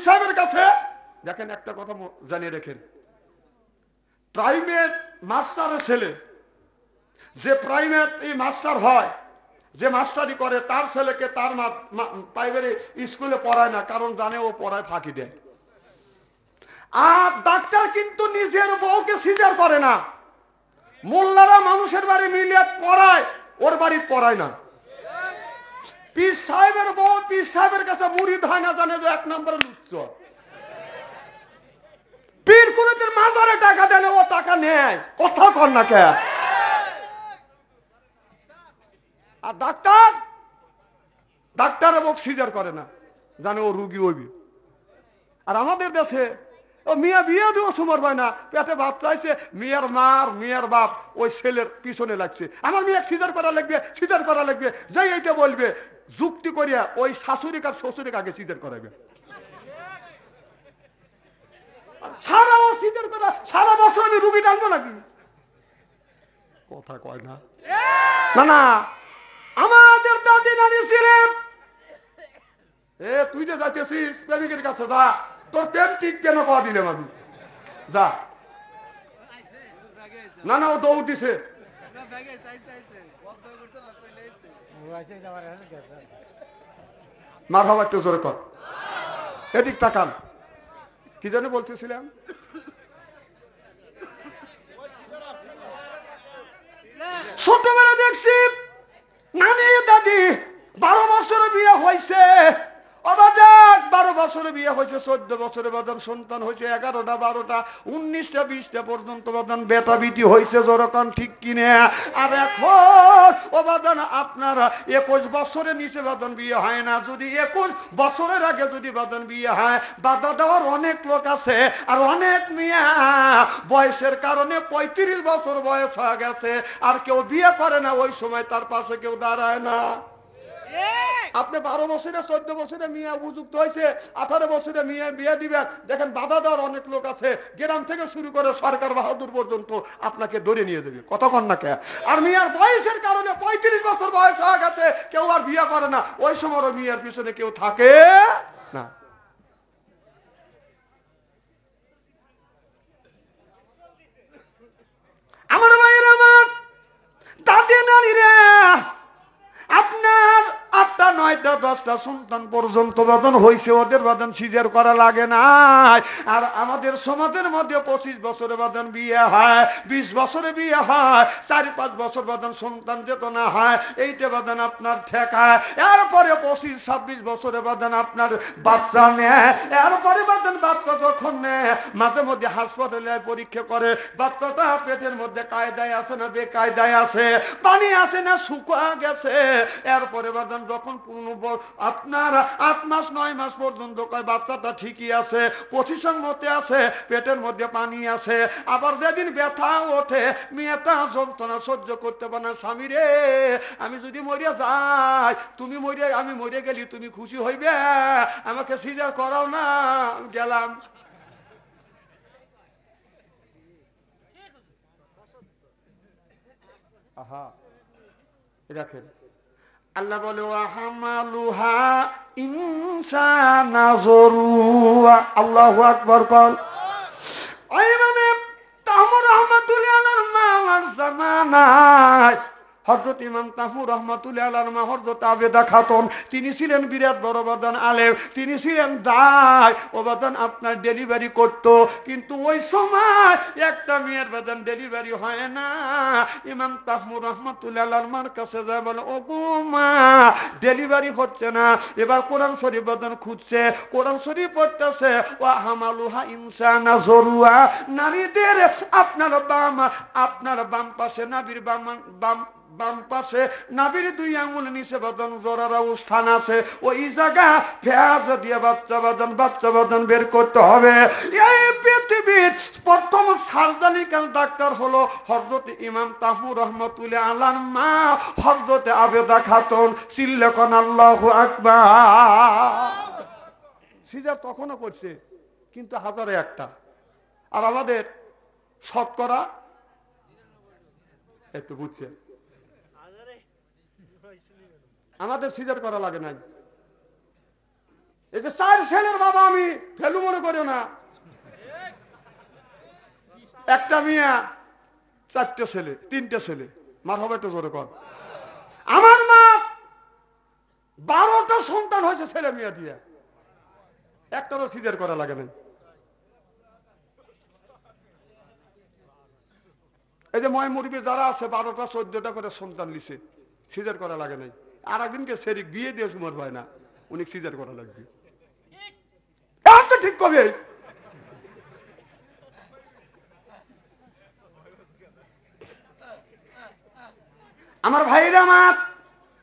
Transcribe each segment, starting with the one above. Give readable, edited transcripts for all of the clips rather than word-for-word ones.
সাহেবের কাছে দেখেন একটা কথা জানিয়ে রেখেন, প্রাইভেট মাস্টারের ছেলে যে প্রাইভেট এই মাস্টার হয়, যে মাস্টারি করে, তার ছেলেকে তার প্রাইভেট স্কুলে পড়ায় না, কারণ জানে ও পড়ায় ফাঁকি দেয়। আর ডাক্তার কিন্তু নিজের বউকে সিজার করে না, মোল্লারা মানুষের বাড়ি মিলিয়ে পড়ায়, ওর বাড়ি পড়ায় না। পীর সাহেবের বউ পীর সাহেবের কাছে মুরিদ হয় না, জানে যে 1 নম্বরে লুচ্চ। পীর কোনদিন মাজারে টাকা দেয় না, ও টাকা নেয়, কথা কর না কে। আর ডাক্তার বউ সিজার করে না, জানে ও রুগী হইবে। আর আমাদের দেশে ও মিয়া বিয়ে দিও সমর হয় না, পেটে বাচ্চা আছে, মেয়ের বাপ ওই ছেলের পিছনে লাগছে, আমার মেয়ে সিজার করা লাগবে, যেই এইটা বলবে যুক্তি করিয়া ওই শাশুড়িক আর শ্বশুরিক আগে সিজার করাবে। সারা বছর আমি রুগী টানবো নাকি? কথা কয় না। না আমাদের দাদি নানি ছিলেন, তুই যে যাইতেছিস প্রেমিকের কাছে, যা, তোর প্রেম ঠিক কেন কয়া দিলাম আমি, যা। না ও দৌড় দিছে। মার হওয়ার তো জোরে কর, এদিক তাকান। কি জানি বলতেছিলাম, ছোটবেলা দেখছি নানি দাদি 12 বছরে বিয়ে হয়েছে, 12 বছরে বিয়ে হয়েছে, 14 বছরে বাদন সন্তান হয়েছে, 11টা 12টা 19টা 20টা পর্যন্ত বাদন বেটা বিটি হয়েছে, জোরকান ঠিক কিনে। আর এখন ও বাদন আপনারা 21 বছরের নিচে বাদন বিয়ে হয় না। যদি 21 বছরের আগে যদি বাদন বিয়ে হয়, বাধা দেওয়ার অনেক লোক আছে। আর অনেক মিয়া বয়সের কারণে 35 বছর বয়স হয়ে গেছে, আর কেউ বিয়ে করে না, ওই সময় তার পাশে কেউ দাঁড়ায় না। আপনি 12 বছরে 14 বছরে মেয়ে উপযুক্ত হয়েছে, 18 বছরে মেয়ে বিয়ে দিবেন, দেখেন বাধা দেওয়ার অনেক লোক আছে, গ্রাম থেকে শুরু করে সরকার বাহাদুর পর্যন্ত আপনাকে ধরে নিয়ে দেবে, কতক্ষণ না কে। আর মেয়ের বয়সের কারণে 35 বছর বয়স হয়ে গেছে, কেউ আর বিয়ে করে না, ওই সময় মেয়ের পিছনে কেউ থাকে না। আমার ভাইয়ের, আমার দাদি নানিরা, আপনার 8টা 9টা 10টা সন্তান পর্যন্ত বাদন হয়েছে, ওদের বাদন সিজার করা লাগে না। আর আমাদের সমাজের মধ্যে 25 বছরে বাদন বিয়ে হয়, 20 বছরে বিয়ে হয়, 4-5 বছর বাদন সন্তান যেত না হয়, এইটা বাদন আপনার ঠেকায়। এরপরে 25-26 বছরে বাদন আপনার বাচ্চা নেয়, এরপরে বাদন বাচ্চা যখন নেয়, মাঝে মধ্যে হাসপাতালে পরীক্ষা করে বাচ্চাটা পেটের মধ্যে কায়দায় আছে না বেকায়দায় আছে, পানি আছে না শুকা গেছে। এরপরে বাদন যখন আপনার 8 মাস 9 মাস পর্যন্ত কয় বাচ্চাটা ঠিকই আছে, পজিশন মতে আছে, পেটের মধ্যে পানি আছে। আবার যেদিন ব্যথা ওঠে, মেয়েটা যন্ত্রণা সহ্য করতে পারে না, স্বামী রে আমি যদি মরিয়া যাই, তুমি মরিয়া, আমি মরিয়া গেলি তুমি খুশি হইবে, আমাকে সিজার করাও না, গেলাম। আহা, দেখেন আল্লাহ বলে ওয়াহামালুহা ইনসানা যরুয়া, আল্লাহু আকবার কল। ওই মানে তাহমুর রহমাতুল্লাহ আলাইহির মা আমার জামানায় হযরত ইমাম তাহমুর রহমাতুল্লাহ আলাইহির মা হযরত আবেদা খাতুন, তিনি ছিলেন বিরাট বড় বাদান আলেম, তিনি ছিলেন দায়, ও বাদান আপনার ডেলিভারি করত। কিন্তু ওই সময় একটা মেয়ের বাদান ডেলিভারি হয় না। ইমাম তাহমুর রহমাতুল্লাহ আলাইহির মার কাছে যায়, বলে ও গো মা ডেলিভারি হচ্ছে না। এবার কোরআন শরীফ বাদান খুঁজছে, কোরআন শরীফ পড়তেছে ওয়া হামালুহা ইনসানা যরুয়া, নারীদের আপনার বাম পাশে নাভির বাম পাশে নাভির 2 আঙ্গুল নিচে বাদন জোরার অবস্থান আছে, ওই জায়গা পেঁয়াজ দিয়ে বাচ্চা বাদন বের করতে হবে। এই পৃথিবীর প্রথম সার্জারিক্যাল ডাক্তার হলো হযরত ইমাম তাহমুর রহমাতুল্লাহ আলাইহির মা হযরত আবেদা খাতুন, চিল্লাখন আল্লাহু আকবার। সিজার তখনও করছে, কিন্তু হাজারে একটা। আর আমাদের শতকরা একটু বুঝছে, আমাদের সিজার করা লাগে নাই। এই যে 4 ছেলের বাবা আমি ফেলু মনে করিও না, একটা মিয়া 4টে ছেলে 3টে ছেলে, মার হবে একটু জোরে কর। আমার মা 12টা সন্তান হয়েছে ছেলে মিয়া দিয়ে, একটারও সিজার করা লাগে না। এই যে ময় মুরবি যারা আছে 12টা 14টা করে সন্তান লিছে, সিজার করা লাগে নাই। আর একদিনকে সেরিক বিয়ে দিয়ে সুমার হয় না, উনি সিজার করা লাগবে, তো ঠিক কবে। আমার ভাইরা আমার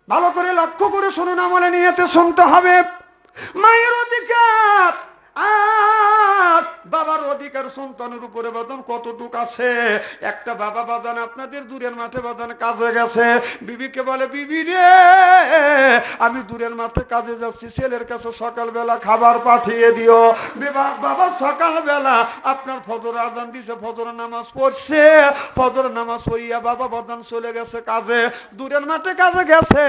ভালো করে লক্ষ্য করে শুনুন, আমলে নিয়েতে শুনতে হবে। মায়ের অধিকার আর বাবার অধিকার সন্তানের উপরে বাদন কতটুক আছে। একটা বাবা বাদান আপনাদের দূরের মাঠে বাদান কাজে গেছে, বিবিকে বলে বিবি রে আমি দূরের মাঠে কাজে যাচ্ছি, ছেলের কাছে সকালবেলা খাবার পাঠিয়ে দিও। বাবা সকালবেলা আপনার ফজর আজান দিছে, ফজর নামাজ পড়ছে, ফজর নামাজ পড়িয়া বাবা বাদান চলে গেছে কাজে, দূরের মাঠে কাজে গেছে।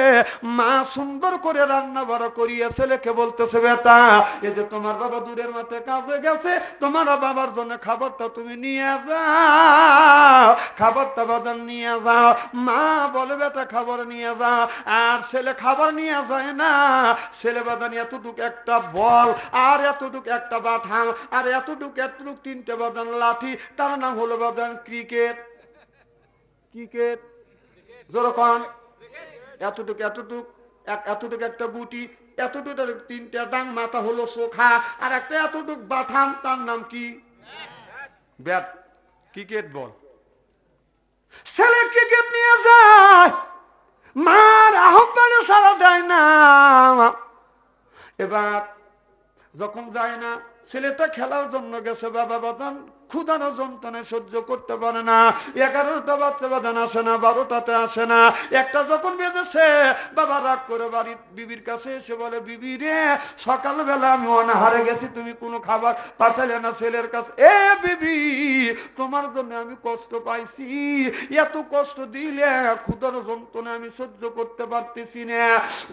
মা সুন্দর করে রান্না বাড়া করিয়া ছেলেকে বলতেছে বেটা এই যে তোমার বাবা দূরের মাঠে কাজে গেছে, তোমার বাবার জন্য খাবারটা তুমি নিয়ে যাও, খাবারটা বাদান নিয়ে যাও। মা বলে বেটা খাবার নিয়ে যাও, আর ছেলে খাবার নিয়ে যায় না। ছেলে বাদান এতটুক একটা বল, আর এতটুক একটা বাথাম, আর এতটুক 3টে বাদান লাঠি, তার নাম হলো বাদান ক্রিকেট। ক্রিকেট যেরকম এতটুক এতটুক একটা গুটি, এতটুক 3টে ডাং, মাথা হলো চোখা, আর একটা এতটুক বাথাম, তার নাম কি ব্যাট, ক্রিকেট বল। ছেলে ক্রিকেট নিয়ে যায়, মার আহ্বানে সারা দেয় না। এবার যখন যায় না, ছেলেটা খেলার জন্য গেছে, বাবা বাদান ক্ষুধানো যন্ত্রণায় সহ্য করতে পারে না। 11টা বাচ্চা বাদান আসে না, 12টাতে আসে না, একটা যখন বেজেছে বাবা রাগ করে বাড়ির বিবির কাছে এসে বলে বিবি রে সকালবেলা আমি অনাহারে গেছি, তুমি কোনো খাবার পাঠালে না ছেলের কাছে। এ বিবি তোমার জন্য আমি কষ্ট পাইছি, এত কষ্ট দিলে ক্ষুধানো যন্ত্রণা আমি সহ্য করতে পারতেছি না।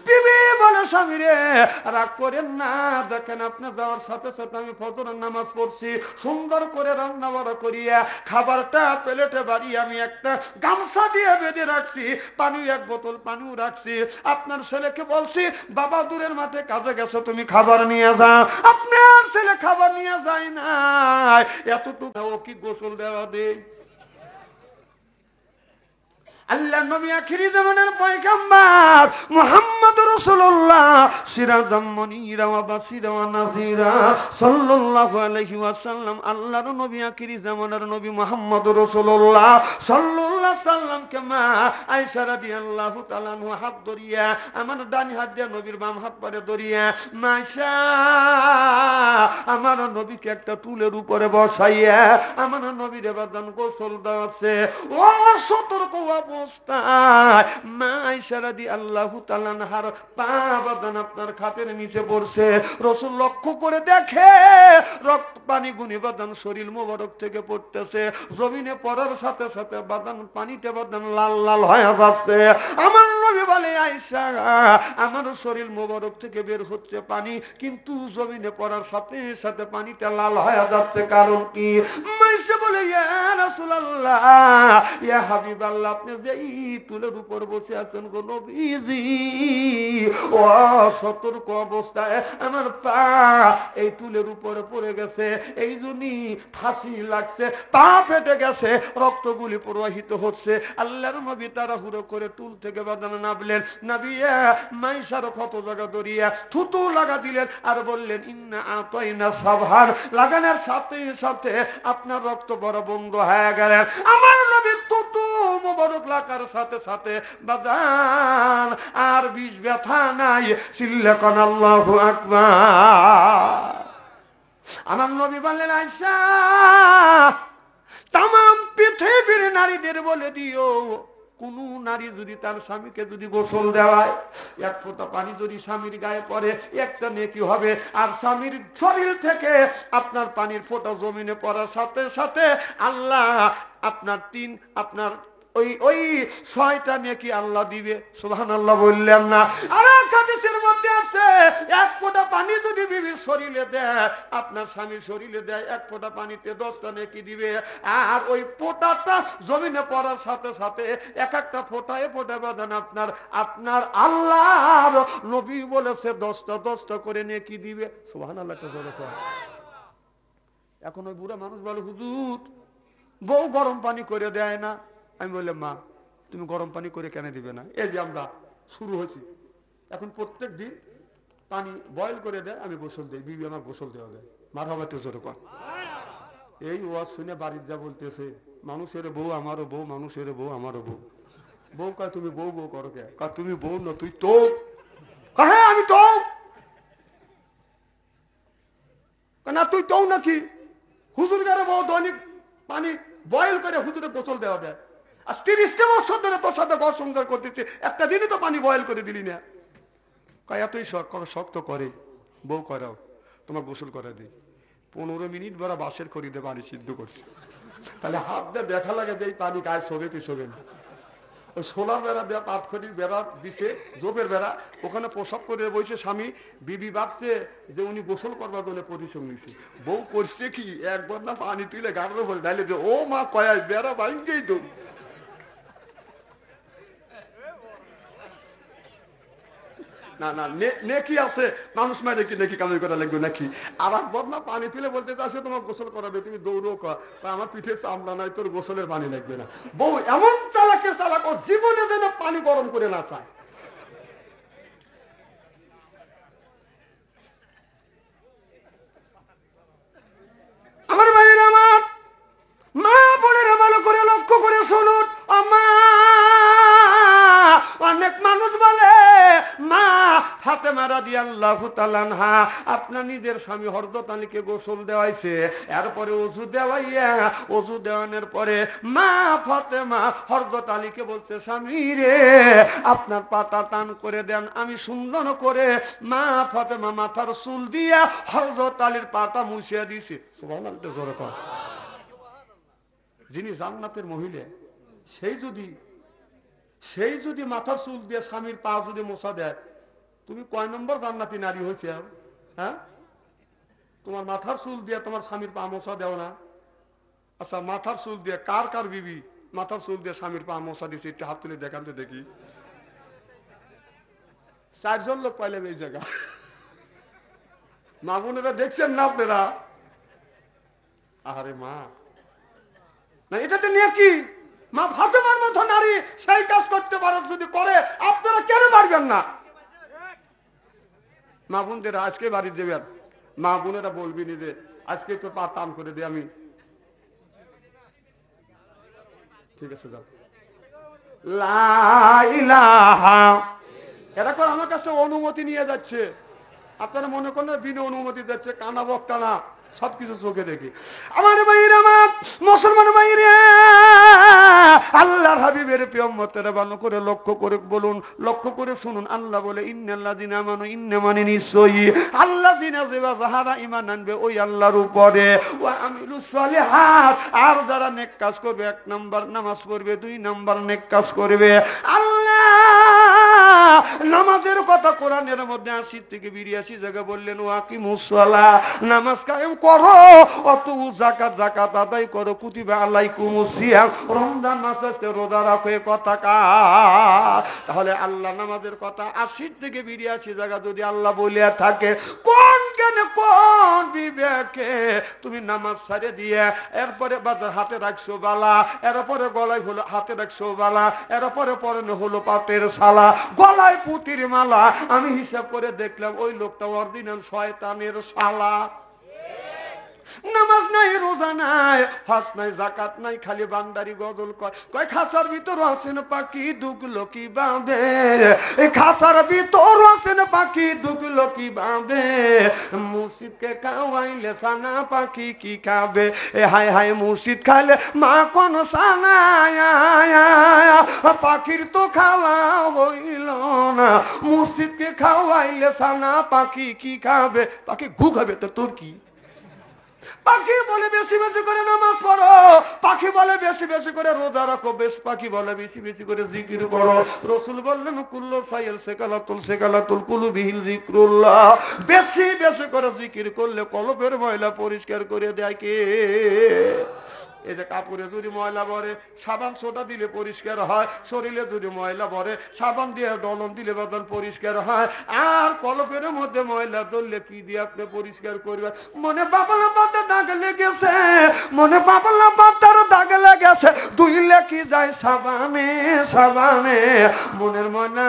বিবি বলে স্বামী রে রাগ করেন না, দেখেন আপনি যাওয়ার সাথে সাথে আমি ফজরের নামাজ পড়ছি, সুন্দর করে রান্না বাড়া করিয়া খাবারটা প্লেটে বাড়ি আমি একটা গামছা দিয়ে বেঁধে রাখছি, পানি 1 বোতল পানিও রাখছি। আপনার ছেলেকে বলছি বাবা দূরের মাঠে কাজে গেছে, তুমি খাবার নিয়ে যাও। আপনার ছেলে খাবার নিয়ে যায় না, এতটুকু ও কি গোসল দেওয়া দেয়? আল্লাহ নবী আখিরি জামানার পয়গম্বর মুহাম্মদ রাসূলুল্লাহ সিরাজাম মুনীরা ওয়া বাসিরা ওয়া নাযীরা সাল্লাল্লাহু আলাইহি ওয়াসাল্লাম। আল্লাহর নবী আখিরি জামানার নবী মুহাম্মদ রাসূলুল্লাহ সাল্লাল্লাহু আলাইহি সাল্লামকে মা আয়েশা রাদিয়াল্লাহু তাআলা আনহা হাত ধরিয়া, আমার ডান হাত দিয়ে নবীর বাম হাত পরে ধরিয়া, মা আয়েশা আমার নবীকে একটা টুলের উপরে বসাইয়া আমার নবীর বাদান গোসল দেওয়াছে। ও সতর্ক অবস্থায় মা আয়েশা রাদিয়াল্লাহু তাআলা আনহার পা বাদান আপনার খাটের নিচে পড়ছে। রাসূল লক্ষ্য করে দেখে রক্ত পানি গুনি বাদান শরীর মোবারক থেকে পড়তেছে, জমিনে পড়ার সাথে সাথে বাদান পানিতে বাদান লাল লাল হয়ে যাচ্ছে। আমার নবী বলে আয়েশা আমার শরীর মোবারক থেকে বের হচ্ছে পানি, কিন্তু জমিনে পড়ার সাথে সাথে পানিটা লাল হয়ে যাচ্ছে, কারণ কি? আয়েশা বলে ইয়া রাসূলুল্লাহ ইয়া হাবিবাল্লাহ আপনি যেই তুলের উপর বসে আছেন গো নবীজি, ও সতর্ক অবস্থায় আমার পা এই তুলের উপরে পড়ে গেছে, এই জন্যই ফাঁসি লাগছে, পা ফেটে গেছে, রক্তগুলি প্রবাহিত হচ্ছে। আল্লাহর নবী তাড়াহুড়ো করে তুল থেকে বাদান নামলেন, নাবিয়া মাইশার ক্ষত জায়গা ধরিয়া থুতু লাগা দিলেন আর বললেন ইন্না আতাইনা সাবহান। লাগানোর সাথে সাথে আপনার রক্ত বড় বন্ধ হয়ে গেলেন। আমার নবী থুতু মোবারক লাগার সাথে সাথে বাদান আর বিষ ব্যথা নাই, চিল্লাকান আল্লাহু আকবার। আমার নবী বললেন আয়েশা তাম পৃথিবীর নারীদের বলে দিও, কোন নারী যদি তার স্বামীকে যদি গোসল দেওয়ায়, 1 ফোঁটা পানি যদি স্বামীর গায়ে পড়ে একটা নেকি হবে, আর স্বামীর শরীর থেকে আপনার পানির ফোঁটা জমিনে পড়ার সাথে সাথে আল্লাহ আপনার আপনার ওই 6টা নেকি আল্লাহ দিবে। সুবহানাল্লাহ বললেন না? আর হাদিসের মধ্যে আছে 1 ফোঁটা পানি যদি বিবি শরীরে দেয়, আপনার স্বামীর শরীরে দেয়, এক ফোঁটা পানিতে 10টা নেকি দিবে। আর ওই ফোঁটাটা জমিনে পড়ার সাথে সাথে এক একটা ফোঁটায় ফোঁটা বাঁধান আপনার আল্লাহর নবী বলেছে 10টা করে নেকি দিবে। সুবহানাল্লাহ। এখন ওই বুড়া মানুষ বলে, হুজুর বউ গরম পানি করে দেয় না। আমি বললাম, মা তুমি গরম পানি করে কেন দিবে না? এই যে আমরা শুরু হয়েছি, এখন প্রত্যেক দিন পানি বয়েল করে দেয়, আমি গোসল দিই, বিবি আমার গোসল দেওয়া দেয়। মারহাবা তো জোরে কর। এই ওয়াজ শুনে বাড়ির যা বলতেছে, মানুষের বউ আমারও বউ, মানুষের বউ আমারও বউ। বউ কয় তুমি বউ বউ করো কে? কয় তুমি বউ না তুই তো। হ্যাঁ আমি তো না, তুই তো নাকি? হুজুর গারে বউ দৈনিক পানি বয়েল করে হুজুরে গোসল দেওয়া দেয়। আর 30টা বছর ধরে তোর সাথে ঘর সংসার করতেছে, একটা দিনই তো পানি বয়েল করে দিলি না। কয় এতই শক্ত করে বউ করাও, তোমার গোসল করে দিই। 15 মিনিট বড় বাঁশের খড়িতে পানি সিদ্ধ করছে। তাহলে হাত দিয়ে দেখা লাগে যে এই পানি গায়ে শোবে কি শোবে না। ওই সোলার বেড়া দেওয়া, পাটখড়ির বেড়া দিছে, জোপের বেড়া, ওখানে প্রসাব করে বসে স্বামী, বিবি ভাবছে যে উনি গোসল করবার জন্য পরিশ্রম নিছে। বউ করছে কি, একবার না পানি তুলে গাড়ির উপরে ঢালে যে ও মা কয় বেড়া ভাঙতেই তো। না না, নেকি আছে, মানুষ মারে কি নেকি কামাই করা লাগবে নাকি? আর একবার না পানি তুলে বলতে চাচ্ছে তোমার গোসল করাবে, তুমি দৌড়ো কর, আমার পিঠে চামড়া নাই, তোর গোসলের পানি লাগবে না। বউ এমন চালাকের চালাক, ওর জীবনে যেন পানি গরম করে না চায়। আমার ভাইয়ের, আমার মা বোনেরা ভালো করে লক্ষ্য করে শুনুন। অনেক মানুষ বলে মা ফাতেমা রাদিয়াল্লাহু তাআলা আনহা আপনার নিজের স্বামী হযরত আলীকে গোসল দেওয়াইছে, এরপরে ওযু দেওয়াইয়া, ওযু দেওয়ানোর পরে মা ফাতেমা হযরত আলীকে বলছে, স্বামী রে আপনার পাটা টান করে দেন, আমি সুন্দর করে মা ফাতেমা মাথার চুল দিয়া হযরত আলীর পাটা মুছিয়ে দিছে। সুবহানাল্লাহ জোরে কর। যিনি জান্নাতের মহিলা, সেই যদি মাথার চুল দিয়ে স্বামীর পা যদি মোছা দেয়, তুমি কয় নম্বর জান্নাতি নারী হয়েছে? হ্যাঁ, তোমার মাথার চুল দিয়ে তোমার স্বামীর পা মোছা দেও না? আচ্ছা, মাথার চুল দিয়ে কার কার বিবি মাথার চুল দিয়ে স্বামীর পা মোছা দিচ্ছে? একটু হাত তুলে দেখান তো দেখি। 4 জন লোক পাইলেন এই জায়গা। মা বোনেরা দেখছেন না আপনারা? আরে মা না, এটাতে নিয়ে কি? মা ফাতেমার মতো নারী সেই কাজ করতে পারে, যদি করে আপনারা কেন পারবেন না? মা বোনদের আজকে বাড়ি দেবেন, মা বোনেরা বলবি যে আজকে তো পা টান করে দে আমি। ঠিক আছে যাও। লা ইলাহা, এরকম আমার কাছে অনুমতি নিয়ে যাচ্ছে, আপনারা মনে করেন বিনা অনুমতি যাচ্ছে, কানা বক্তা না, সবকিছু চোখে দেখি। আমার ভাইরা, আমার মুসলমান ভাইরা, আল্লাহর হাবিবের প্রিয় উম্মতেরা ভালো করে লক্ষ্য করে বলুন, লক্ষ্য করে শুনুন। আল্লাহ বলে ইন্নাল্লাযিনা আমানু, ইন্না মানে নিশ্চয়ই আল্লাযিনা যারা ঈমান আনবে ওই আল্লাহর উপরে, ওয়া আমিলুস সালিহাত, আর যারা নেক কাজ করবে, 1 নাম্বার নামাজ পড়বে, 2 নাম্বার নেক কাজ করবে। আল্লাহ নামাজের কথা কোরআনের মধ্যে 80 থেকে 82 জায়গা বললেন, ওয়াকিমুস সালাহ, নামাজ কায়েম করো, অতু যাকাত আদায় করো, কুতিবা আলাইকুমুস সিয়াম, রমজান মাসে রোজা রাখো। কথা কার? তাহলে আল্লাহ নামাজের কথা 80 থেকে 82 জায়গা যদি আল্লাহ বলিয়া থাকে, কোন জ্ঞানে কোন বিবেকে তুমি নামাজ ছাড়ে দিয়ে এরপরে বাজার হাতে রাখছো বালা, এরপরে গলায় হলো হাতে রাখছো বালা, এরপরে পরনে হলো পাটের সালা, গলায় পুতির মালা। আমি হিসাব করে দেখলাম ওই লোকটা অরিজিনাল শয়তানের শালা। নামাজ নাই, রোজা নাই, হজ নাই, যাকাত নাই, খালি বান্দারি গজল কয় খাসার ভিতর আছেন পাখি দুগলো কি বাঁধে, এই খাসার ভিতর আছেন পাখি দুগলো কি বাঁধে, মুর্শিদকে খাওয়াইলে সানা পাখি কি খাবে, এ হায় হায় মুর্শিদ খাইলে মা কোন সানা, পাখির তো খাওয়া হইল না, মুর্শিদকে খাওয়াইলে সানা পাখি কি খাবে? পাখি গু খাবে তো তোর কি? পাখি বলে বেশি বেশি করে নামাজ পড়ো, পাখি বলে বেশি বেশি করে রোজা রাখো, বেশ পাখি বলে বেশি বেশি করে জিকির করো। রসুল বললেন কুল্লু সাইল সেকালাতুল কুলুবিহিল যিকরুল্লাহ, বেশি বেশি করে জিকির করলে কলবের ময়লা পরিষ্কার করে দেয় কে? এই যে কাপড়ে যদি ময়লা ভরে সাবান সোডা দিলে পরিষ্কার হয়, শরীরে যদি ময়লা ভরে সাবান দিয়ে দলন দিলে বদন পরিষ্কার হয়, আর কলপের মধ্যে ময়লা ধরলে কি দিয়ে আপনি পরিষ্কার করবেন? মনে বাবলা পাতা দাগ লেগেছে, মনে বাবলা পাতার দাগ লেগেছে, ধুইলে কি যায় সাবানে সাবানে, মনের ময়লা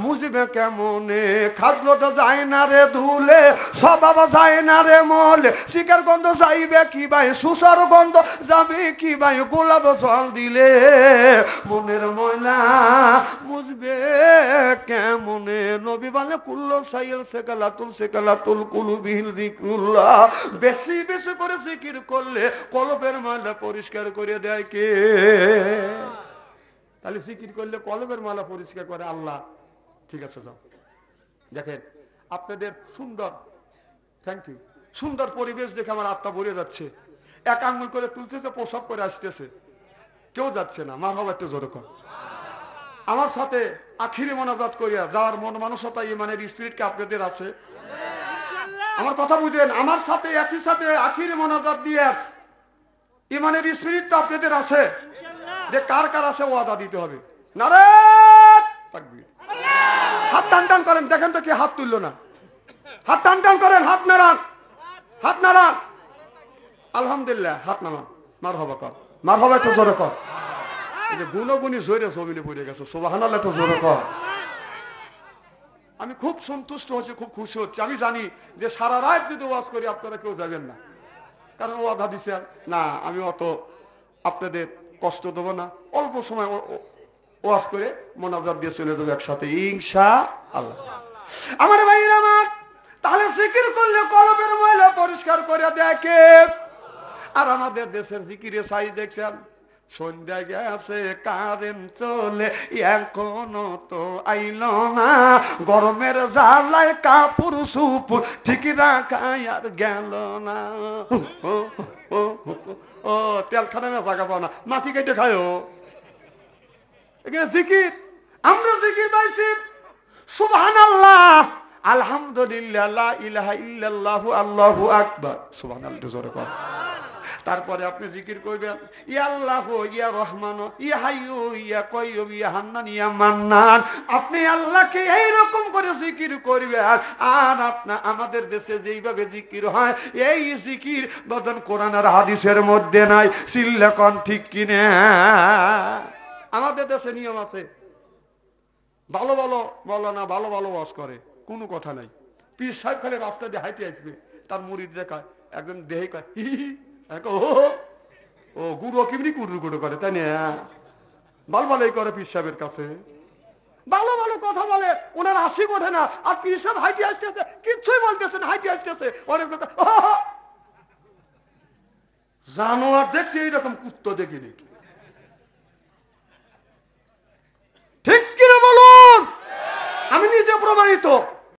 মুজবে কেমনে? খাসলো তো যায় না রে ধুলে, স্বভাব যায় না রে মলে, শিকার গন্ধ যাইবে কি ভাই, সুসার গন্ধ যাবে কি ভাই, গোলাপ জল দিলে মনের ময়লা মুজবে কেমনে? নবী বলে কুল্লু সাইল সেকালাতুল কুলুবিহিল যিকরুল্লাহ, বেশি বেশি করে জিকির করলে কলবের ময়লা পরিষ্কার করে দেয় কে? তাহলে জিকির করলে কলবের ময়লা পরিষ্কার করে আল্লাহ। ঠিক আছে, যাও দেখেন আপনাদের সুন্দর, থ্যাংক ইউ, সুন্দর পরিবেশ দেখে আমার আত্মা ভরে যাচ্ছে। এক আঙ্গুল করে তুলতেছে, প্রসব করে আসতেছে, কেউ যাচ্ছে না। মার হবা একটু জোরে কর। আমার সাথে আখিরি মোনাজাত করিয়া যাওয়ার মন মানসতা ইমানের স্পিরিট কি আপনাদের আছে? আমার কথা বুঝেন, আমার সাথে একই সাথে আখিরি মোনাজাত দিয়ে ইমানের স্পিরিট তো আপনাদের আছে। যে কার কার আছে ওয়াদা দিতে হবে। নারে তাকবীর, হাত টান টান করেন, দেখেন তো কি হাত তুললো না, হাত টান টান করেন, হাত নাড়ান, হাত নাড়ান, আলহামদুলিল্লাহ, হাত নামান, মার হবা কর, মার হবা একটু জোরে কর। এই যে গুণগুণী জোরে জমিনে পড়ে গেছে, সুবহানাল্লাহ একটু জোরে কর। আমি খুব সন্তুষ্ট হচ্ছি, খুব খুশি হচ্ছি। আমি জানি যে সারা রাত যদি ওয়াজ করি আপনারা কেউ যাবেন না, কারণ ওয়াদা দিছে না আমি অত আপনাদের কষ্ট দেবো না, অল্প সময় ওয়াজ করে মোনাজাত দিয়ে চলে যাবো একসাথে ইনশাআল্লাহ। আমার ভাইরা আমার, তাহলে জিকির করলে কলবের ময়লা পরিষ্কার করে দেয় কে? আর আমাদের দেশের জিকিরে সাইজ দেখছেন, সন্ধ্যা গেছে কারেন্ট চলে এখনো তো আইলো না, গরমের জ্বালায় কাপড় সুপুর ঠিক রাখাই আর গেল না। ও তেল খানা না জায়গা পাও না, মাটি কেটে খায় এখানে জিকির। আমরা জিকির পাইছি সুবহানাল্লাহ, আলহামদুলিল্লাহ, লা ইলাহা ইল্লাল্লাহু, আল্লাহু আকবার, সুবহানাল্লাহ জোরে কর। তারপরে আপনি জিকির করবেন ইয়া আল্লাহ, ইয়া রহমান, ইয়া হাইয়ু, ইয়া কাইয়ুম, ইয়া হান্নান, ইয়া মান্নান। আপনি আল্লাহকে এইরকম করে জিকির করবেন। আর আমাদের দেশে যেইভাবে জিকির হয়, এই জিকির বদন কোরআন আর হাদিসের মধ্যে নাই। সিল্লাকন ঠিক কিনা? আমাদের দেশে নিয়ম আছে, ভালো ভালো বলো না, ভালো ভালো ওয়াজ করে, কোনো কথা নাই। পীর সাহেব খালি রাস্তা দিয়ে হাইতে আসবে, তার মুরিদ দেখায়, একজন দেহে কয় হি হি, ও গুরু কিমনি কুরু কুরু করে, তাই না? ভালো ভালোই করে পীর সাহেবের কাছে, ভালো ভালো কথা বলে, ওনার হাসি ওঠে না। আর পীর সাহেব হাইতে আসতেছে, কিচ্ছুই বলতেছে না, হাইতে আসতেছে, অনেক লোক জানোয়ার দেখছি, এইরকম কুত্ত দেখিনি। ঠিক কিনা বলুন? আমি নিজে প্রমাণিত।